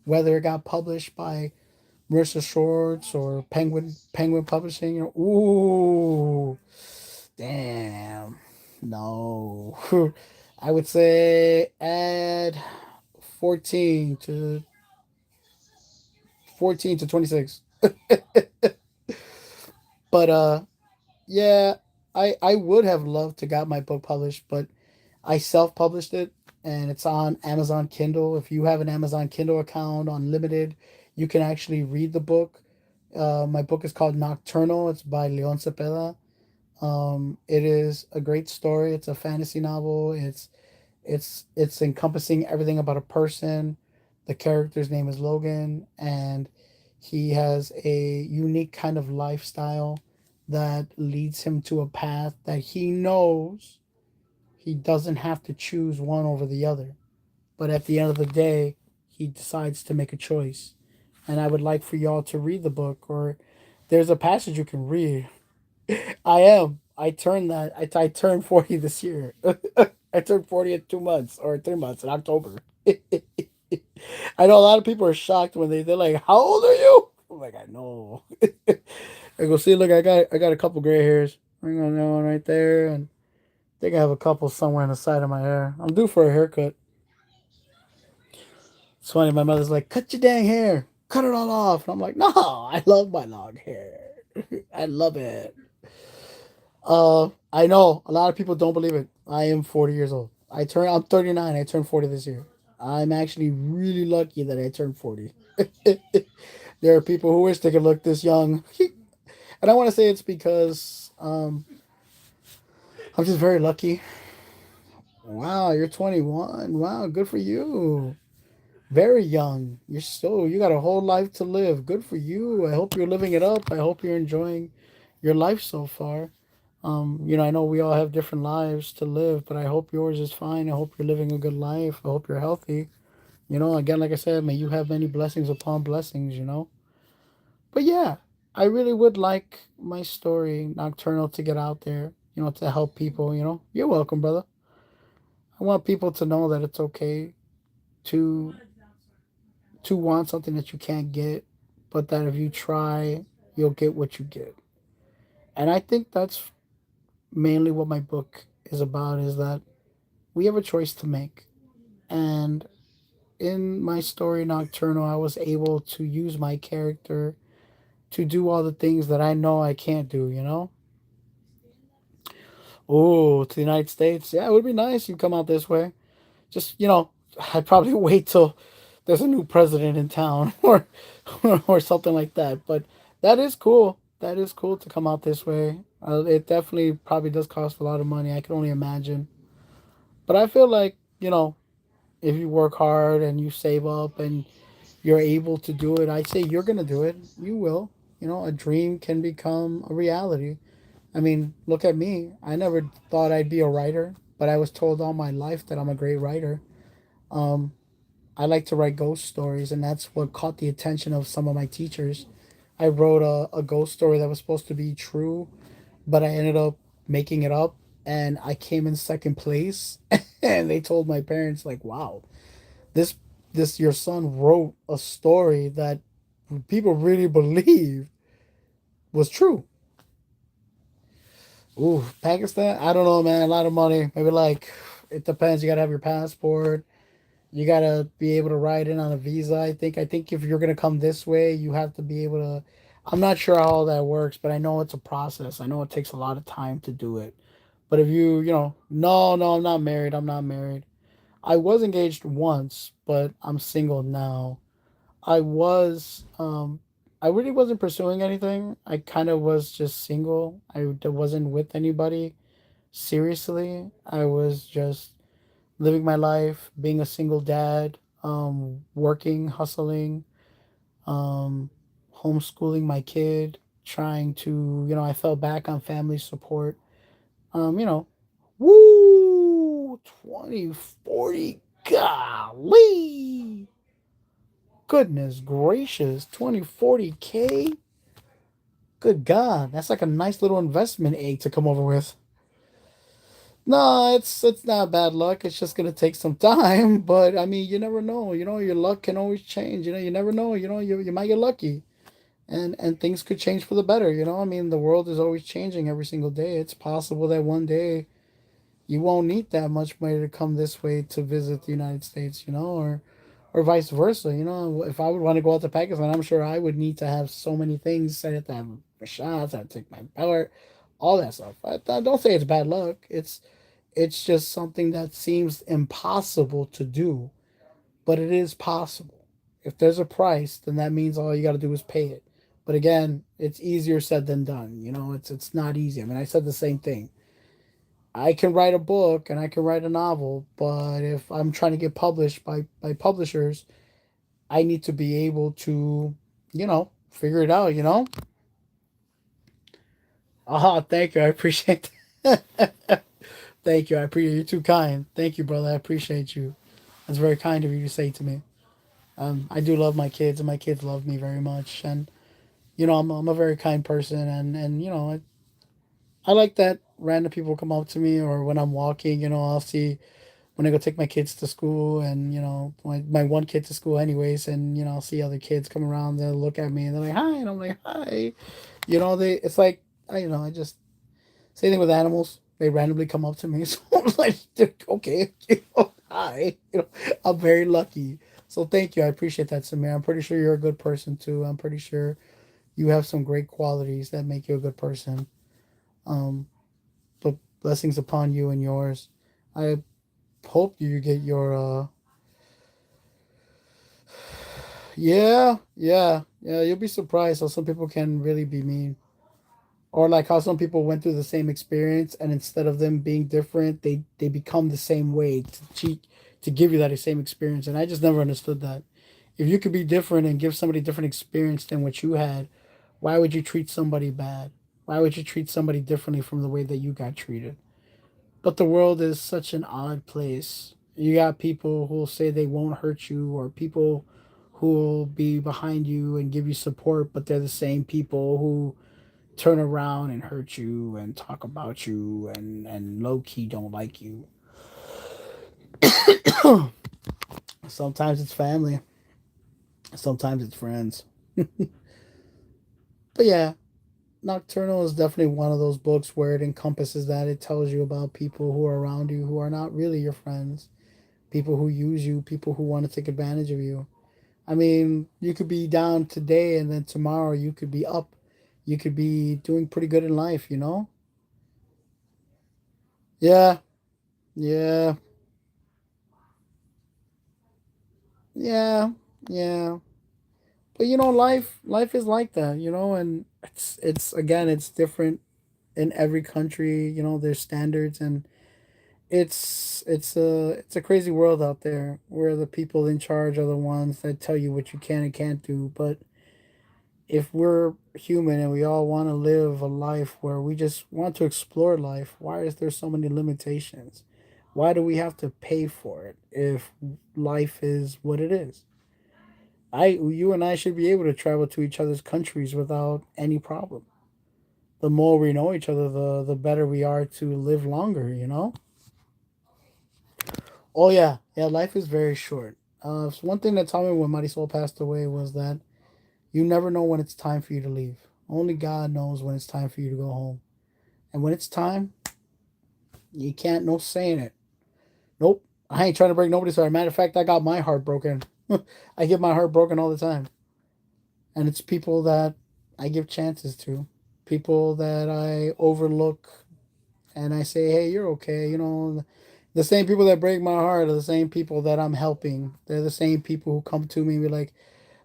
Whether it got published by Mercer Swords or Penguin Publishing. Ooh, damn, no. I would say add 14 to 26. But yeah, I would have loved to got my book published, but I self published it and it's on Amazon Kindle. If you have an Amazon Kindle account unlimited, you can actually read the book. My book is called Nocturnal. It's by Leon Cepeda. It is a great story. It's a fantasy novel. It's encompassing everything about a person. The character's name is Logan, and he has a unique kind of lifestyle that leads him to a path that he knows he doesn't have to choose one over the other. But at the end of the day, he decides to make a choice. And I would like for y'all to read the book, or there's a passage you can read. I am. I turned that. I turned 40 this year. I turned 40 in 2 months or 3 months in October. I know a lot of people are shocked when they're like, "How old are you?" I'm like, I know. I go see. Look, I got a couple gray hairs. I got that one right there, and I think I have a couple somewhere on the side of my hair. I'm due for a haircut. It's funny. My mother's like, "Cut your dang hair. Cut it all off." And I'm like, "No, I love my long hair. I love it." I know a lot of people don't believe it. I am 40 years old. I'm 39. I turned 40 this year. I'm actually really lucky that I turned 40. There are people who wish they could look this young. And I want to say it's because I'm just very lucky. Wow, you're 21. Wow, good for you. Very young. You got a whole life to live. Good for you. I hope you're living it up. I hope you're enjoying your life so far. You know, I know we all have different lives to live, but I hope yours is fine. I hope you're living a good life. I hope you're healthy. You know, again, like I said, may you have many blessings upon blessings, you know. But yeah. I really would like my story Nocturnal to get out there, to help people. You're welcome, brother. I want people to know that it's okay to want something that you can't get, but that if you try, you'll get what you get. And I think that's mainly what my book is about, is that we have a choice to make. And in my story Nocturnal, I was able to use my character to do all the things that I know I can't do. Oh, to the United States. Yeah, it would be nice you come out this way. Just, I'd probably wait till there's a new president in town or something like that. But that is cool. That is cool to come out this way. It definitely probably does cost a lot of money. I can only imagine. But I feel like, if you work hard and you save up and you're able to do it, I say you're going to do it. You will. A dream can become a reality. I mean, look at me. I never thought I'd be a writer, but I was told all my life that I'm a great writer. Um, I like to write ghost stories, and that's what caught the attention of some of my teachers. I wrote a ghost story that was supposed to be true, but I ended up making it up, and I came in second place. And they told my parents, like, "Wow, this your son wrote a story that people really believe was true." Ooh, Pakistan? I don't know, man. A lot of money. Maybe like it depends. You gotta have your passport. You gotta be able to ride in on a visa. I think if you're gonna come this way, you have to be able to. I'm not sure how all that works, but I know it's a process. I know it takes a lot of time to do it. But if no, no, I'm not married. I'm not married. I was engaged once, but I'm single now. I was, I really wasn't pursuing anything. I kind of was just single. Wasn't with anybody seriously. I was just living my life, being a single dad, working, hustling, um, homeschooling my kid, trying to, I fell back on family support. Um, you know, woo, 2040, golly, goodness gracious, 2040K. Good God, that's like a nice little investment egg to come over with. No, it's not bad luck. It's just gonna take some time. But I mean, you never know. Your luck can always change. You never know. You might get lucky, and things could change for the better. I mean, the world is always changing every single day. It's possible that one day you won't need that much money to come this way to visit the United States. Or vice versa. If I would want to go out to Pakistan, I'm sure I would need to have so many things. I have to have my shots. I have to take my power, all that stuff. I don't say it's bad luck. It's just something that seems impossible to do, but it is possible. If there's a price, then that means all you got to do is pay it. But again, it's easier said than done. It's not easy. I mean, I said the same thing. I can write a book and I can write a novel, but if I'm trying to get published by publishers, I need to be able to, figure it out. Oh, thank you. I appreciate that. Thank you. I appreciate you're too kind. Thank you, brother. I appreciate you. That's very kind of you to say to me. I do love my kids, and my kids love me very much. And I'm a very kind person, and I like that random people come up to me, or when I'm walking, I'll see when I go take my kids to school, and my one kid to school, anyways, and I'll see other kids come around. They'll look at me and they're like, "Hi," and I'm like, "Hi." It's like I just same thing with animals. They randomly come up to me. So I'm like, okay, hi. I'm very lucky. So thank you. I appreciate that, Samir. I'm pretty sure you're a good person too. I'm pretty sure you have some great qualities that make you a good person. Um, but blessings upon you and yours. I hope you get your yeah. You'll be surprised how some people can really be mean. Or like how some people went through the same experience, and instead of them being different, they become the same way to cheat, to give you that same experience. And I just never understood that. If you could be different and give somebody a different experience than what you had, why would you treat somebody bad? Why would you treat somebody differently from the way that you got treated? But the world is such an odd place. You got people who will say they won't hurt you, or people who will be behind you and give you support, but they're the same people who turn around and hurt you and talk about you and low key don't like you. Sometimes it's family, sometimes it's friends. But yeah, Nocturnal is definitely one of those books where it encompasses that. It tells you about people who are around you who are not really your friends, people who use you, people who want to take advantage of you. I mean, you could be down today and then tomorrow you could be up. You could be doing pretty good in life, you know? Yeah, yeah, yeah, yeah. But you know, life is like that, you know, and it's again, it's different in every country. You know, there's standards, and it's a crazy world out there where the people in charge are the ones that tell you what you can and can't do. But if we're human and we all want to live a life where we just want to explore life, why is there so many limitations? Why do we have to pay for it if life is what it is? You and I should be able to travel to each other's countries without any problem. The more we know each other, the better we are to live longer. You know. Oh yeah, yeah. Life is very short. So one thing that taught me when Marisol passed away was that you never know when it's time for you to leave. Only God knows when it's time for you to go home. And when it's time, you can't no saying it. Nope. I ain't trying to break nobody's heart. Matter of fact, I got my heart broken. I get my heart broken all the time. And it's people that I give chances to. People that I overlook and I say, hey, you're okay. You know, the same people that break my heart are the same people that I'm helping. They're the same people who come to me and be like,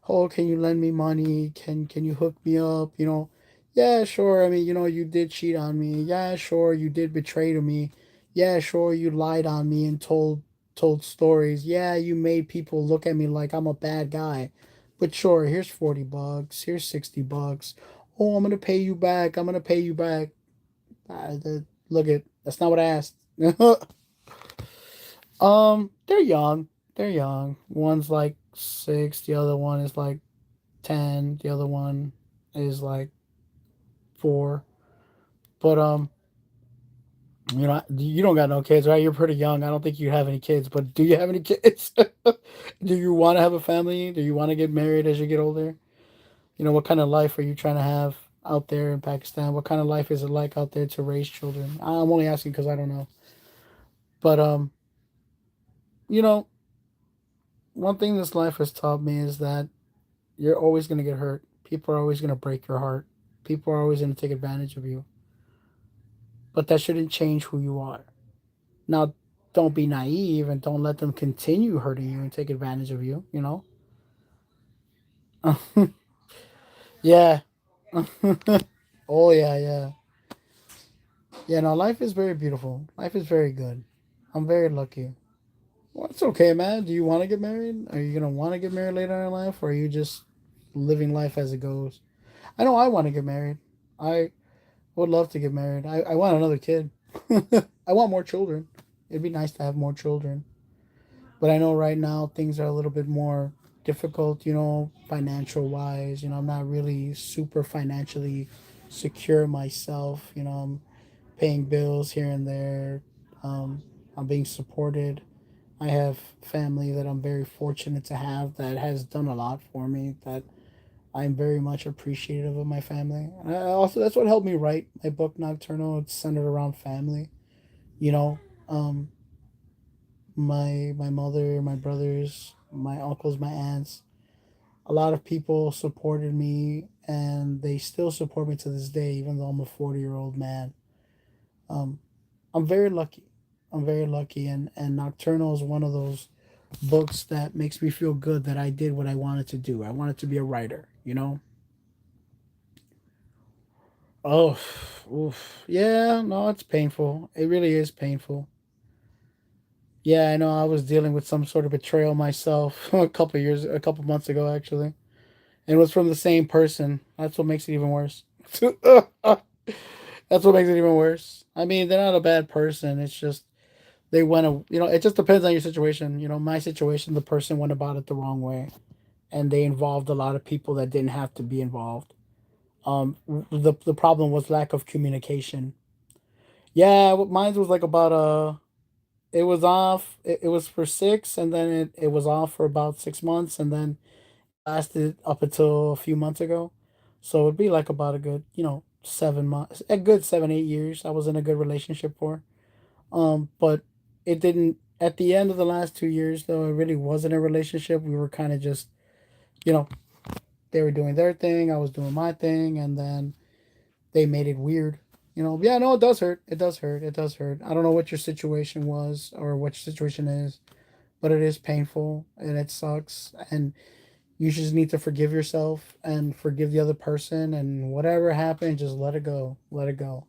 oh, can you lend me money? Can you hook me up? You know, yeah, sure. I mean, you know, you did cheat on me. Yeah, sure, you did betray to me. Yeah, sure, you lied on me and told stories. Yeah, you made people look at me like I'm a bad guy. But sure, here's $40. Here's $60. Oh, I'm gonna pay you back. I'm gonna pay you back. Look at that's not what I asked. They're young. They're young. One's like 6. The other one is like 10. The other one is like 4. But you know, you don't got no kids, right? You're pretty young. I don't think you have any kids. But do you have any kids? Do you want to have a family? Do you want to get married as you get older? You know, what kind of life are you trying to have out there in Pakistan? What kind of life is it like out there to raise children? I'm only asking because I don't know. But you know, one thing this life has taught me is that you're always going to get hurt. People are always going to break your heart. People are always going to take advantage of you. But that shouldn't change who you are. Now, don't be naive and don't let them continue hurting you and take advantage of you, you know? Yeah. Oh, yeah, yeah. Yeah, no, life is very beautiful. Life is very good. I'm very lucky. Well, it's okay, man. Do you want to get married? Are you going to want to get married later in life? Or are you just living life as it goes? I know I want to get married. I would love to get married. I want another kid. I want more children. It'd be nice to have more children. But I know right now things are a little bit more difficult, you know, financial wise. You know, I'm not really super financially secure myself. You know, I'm paying bills here and there. Um, I'm being supported. I have family that I'm very fortunate to have that has done a lot for me, that I'm very much appreciative of my family. And I also, that's what helped me write my book Nocturnal. It's centered around family. You know, um, my mother, my brothers, my uncles, my aunts. A lot of people supported me, and they still support me to this day, even though I'm a 40-year-old man. Um, I'm very lucky. I'm very lucky, and Nocturnal is one of those books that makes me feel good that I did what I wanted to do. I wanted to be a writer. You know. Oh, oof. Yeah, no, it's painful. It really is painful. Yeah, I know. I was dealing with some sort of betrayal myself a couple months ago, actually, and it was from the same person. That's what makes it even worse. That's what makes it even worse. I mean, they're not a bad person. It's just they went, you know, it just depends on your situation. You know, my situation, the person went about it the wrong way, and they involved a lot of people that didn't have to be involved. The problem was lack of communication. Yeah, mine was like about it was off. It was for six, and then it was off for about 6 months, and then lasted up until a few months ago. So it'd be like about a good, 7 months, a good 7, 8 years. I was in a good relationship for. But it didn't. At the end of the last 2 years, though, it really wasn't a relationship. We were kind of just, you know, they were doing their thing, I was doing my thing, and then they made it weird. Yeah, no, it does hurt. It does hurt. It does hurt. I don't know what your situation was or what your situation is, but it is painful and it sucks. And you just need to forgive yourself and forgive the other person. And whatever happened, just let it go. Let it go.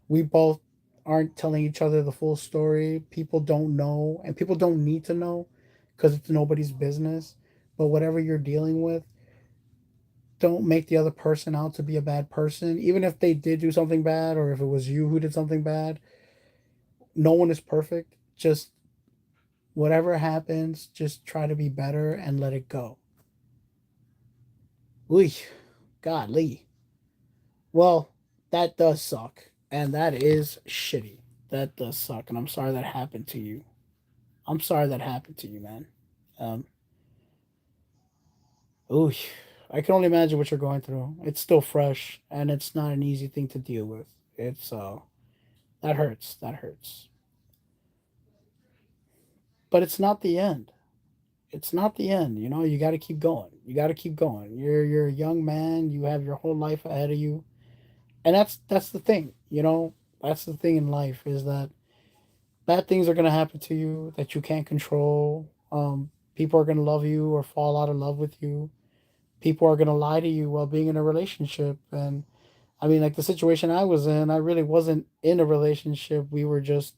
We both aren't telling each other the full story. People don't know, and people don't need to know because it's nobody's business. But whatever you're dealing with, don't make the other person out to be a bad person. Even if they did do something bad or if it was you who did something bad, no one is perfect. Just whatever happens, just try to be better and let it go. Ooh, godly. Well, that does suck. And that is shitty. That does suck. And I'm sorry that happened to you. I'm sorry that happened to you, man. Um, ooh, I can only imagine what you're going through. It's still fresh and it's not an easy thing to deal with. It's that hurts. That hurts. But it's not the end. It's not the end. You got to keep going. You got to keep going. You're a young man. You have your whole life ahead of you, and that's the thing. That's the thing in life is that bad things are gonna happen to you that you can't control. People are gonna love you or fall out of love with you. People are gonna lie to you while being in a relationship, and I mean, like the situation I was in, I really wasn't in a relationship. We were just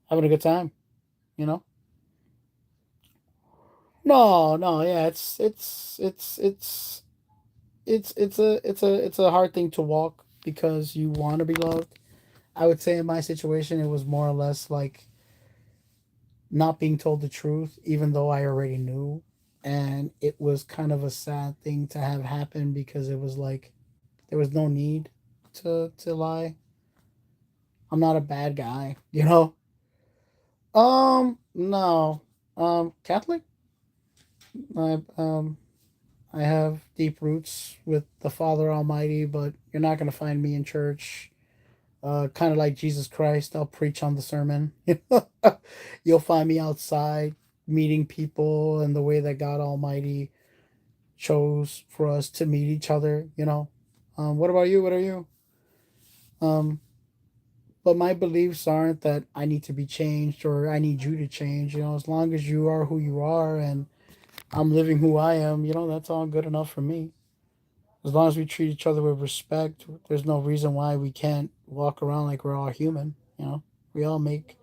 having a good time. You know. No, no, yeah, it's a hard thing to walk because you want to be loved. I would say in my situation, it was more or less like not being told the truth, even though I already knew. And it was kind of a sad thing to have happen because it was like there was no need to lie. I'm not a bad guy, you know? No. Catholic? I have deep roots with the Father Almighty, but you're not gonna find me in church. Kind of like Jesus Christ, I'll preach on the sermon. You'll find me outside meeting people and the way that God Almighty chose for us to meet each other. What about you? What are you? Um, but my beliefs aren't that I need to be changed or I need you to change. As long as you are who you are and I'm living who I am, that's all good enough for me. As long as we treat each other with respect, there's no reason why we can't walk around like we're all human. We all make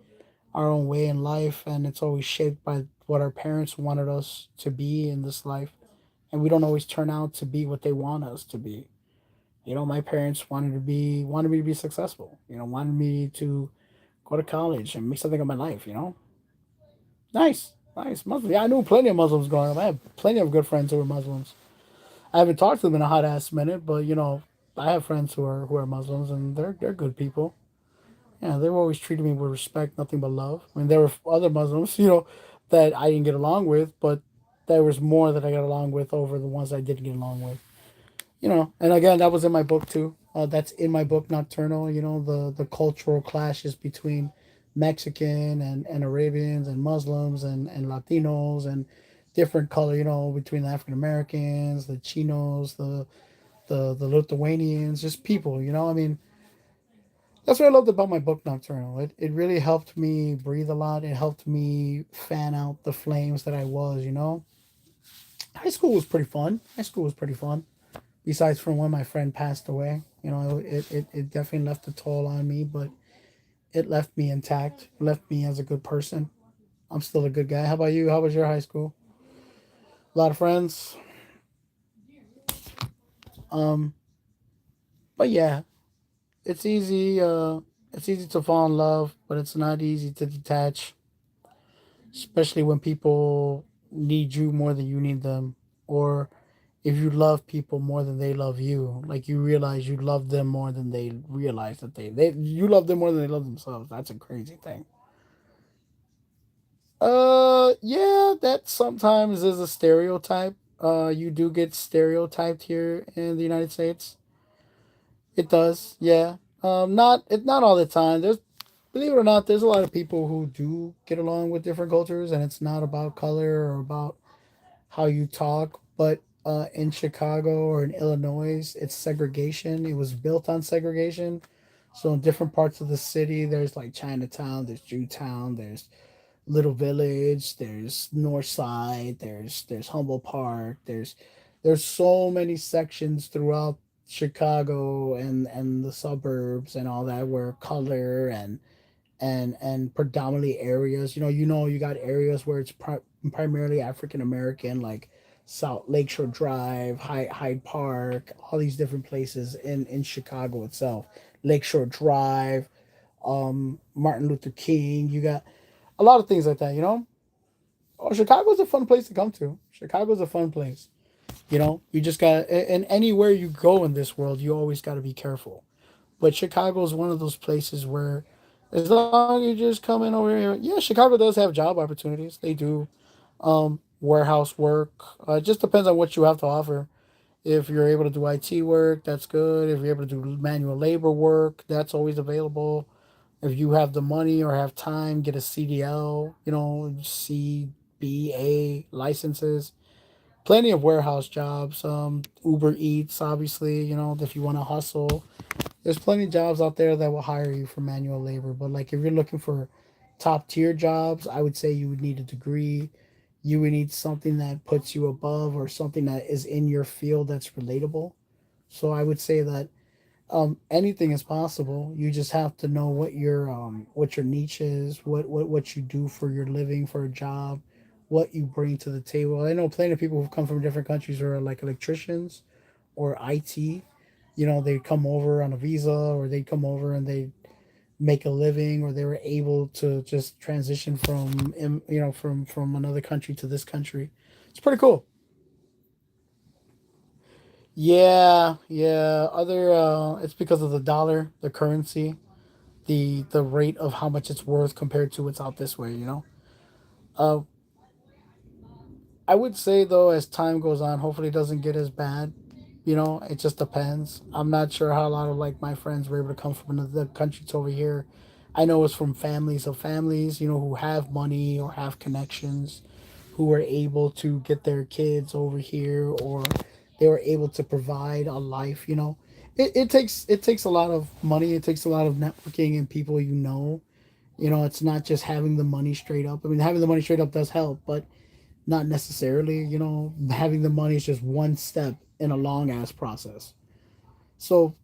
our own way in life, and it's always shaped by what our parents wanted us to be in this life. And we don't always turn out to be what they want us to be. My parents wanted me to be successful. Wanted me to go to college and make something of my life. Nice, nice Muslim. Yeah, I knew plenty of Muslims growing up. I have plenty of good friends who were Muslims. I haven't talked to them in a hot ass minute, but I have friends who are Muslims, and they're good people. Yeah, they were always treated me with respect, nothing but love. I mean, there were other Muslims, that I didn't get along with, but there was more that I got along with over the ones I didn't get along with. And again, that was in my book too. That's in my book Nocturnal. The cultural clashes between Mexican and Arabians and Muslims and Latinos and different color. Between the African Americans, the Chinos, the Lithuanians, just people. I mean, that's what I loved about my book Nocturnal. It really helped me breathe a lot. It helped me fan out the flames that I was. High school was pretty fun. High school was pretty fun. Besides from when my friend passed away, it definitely left a toll on me, but it left me intact. It left me as a good person. I'm still a good guy. How about you? How was your high school? A lot of friends. Um, but yeah, it's easy. It's easy to fall in love, but it's not easy to detach, especially when people need you more than you need them. or if you love people more than they love you, like you realize you love them more than they realize that they you love them more than they love themselves. That's a crazy thing. Yeah, that sometimes is a stereotype. You do get stereotyped here in the United States. It does, yeah. Not all the time. There's, believe it or not, there's a lot of people who do get along with different cultures, and it's not about color or about how you talk. But in Chicago or in Illinois, it's segregation. It was built on segregation. So in different parts of the city, there's like Chinatown, there's Jewtown, there's Little Village, there's North Side, there's Humboldt Park, there's so many sections throughout Chicago and the suburbs and all that where color and predominantly areas, you got areas where it's primarily African American, like South Lakeshore Drive, Hyde Park, all these different places in Chicago itself. Lakeshore Drive, Martin Luther King, you got a lot of things like that. Oh, Chicago's a fun place to come to. Chicago's a fun place. You just got, and anywhere you go in this world, you always got to be careful. But Chicago is one of those places where, as long as you just come in over here, yeah, Chicago does have job opportunities. They do warehouse work. It just depends on what you have to offer. If you're able to do IT work, that's good. If you're able to do manual labor work, that's always available. If you have the money or have time, get a CDL, CBA licenses. Plenty of warehouse jobs. Uber Eats, obviously, if you want to hustle. There's plenty of jobs out there that will hire you for manual labor. But like if you're looking for top tier jobs, I would say you would need a degree. You would need something that puts you above or something that is in your field that's relatable. So I would say that anything is possible. You just have to know what your niche is, what you do for your living, for a job, what you bring to the table. I know plenty of people who've come from different countries who are like electricians or IT. They come over on a visa, or they come over and they make a living, or they were able to just transition from another country to this country. It's pretty cool. Yeah, yeah. It's because of the dollar, the currency, the rate of how much it's worth compared to what's out this way. Uh, I would say though, as time goes on, hopefully it doesn't get as bad. It just depends. I'm not sure how a lot of like my friends were able to come from another country to over here. I know it's from families of families, who have money or have connections, who were able to get their kids over here, or they were able to provide a life. It takes a lot of money. It takes a lot of networking and people. It's not just having the money straight up. I mean, having the money straight up does help, but not necessarily. Having the money is just one step in a long ass process. So,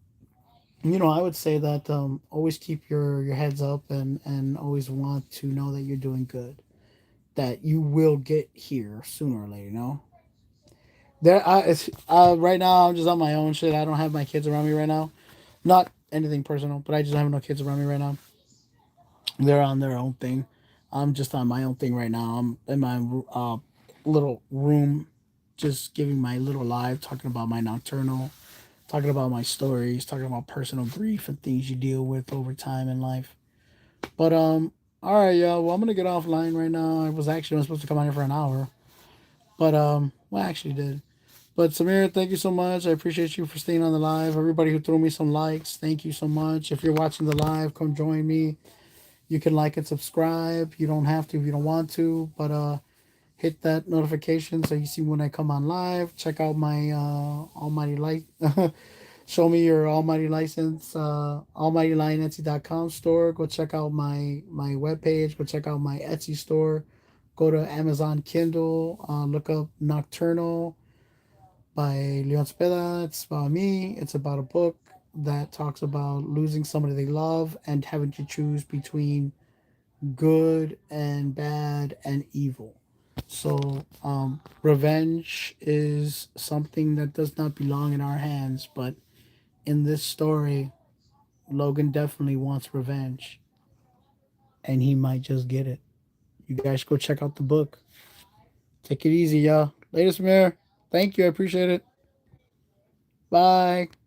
I would say that always keep your heads up, and always want to know that you're doing good. That you will get here sooner or later. Right now I'm just on my own shit. I don't have my kids around me right now. Not anything personal, but I just have no kids around me right now. They're on their own thing. I'm just on my own thing right now. I'm in my little room, just giving my little live, talking about my nocturnal, talking about my stories, talking about personal grief and things you deal with over time in life. But all right, y'all. Well, I'm gonna get offline right now. I was supposed to come out here for an hour, but well, I actually did. But Samir, thank you so much. I appreciate you for staying on the live. Everybody who threw me some likes, thank you so much. If you're watching the live, come join me. You can like and subscribe. You don't have to if you don't want to, but hit that notification so you see when I come on live. Check out my Almighty Light. Show me your Almighty License, almightylionetsy.com store. Go check out my webpage. Go check out my Etsy store. Go to Amazon Kindle. Look up Nocturnal by Leon Speda. It's about me. It's about a book that talks about losing somebody they love and having to choose between good and bad and evil. So, revenge is something that does not belong in our hands, but in this story, Logan definitely wants revenge, and he might just get it. You guys go check out the book. Take it easy, y'all. Latest, Mayor. Thank you. I appreciate it. Bye.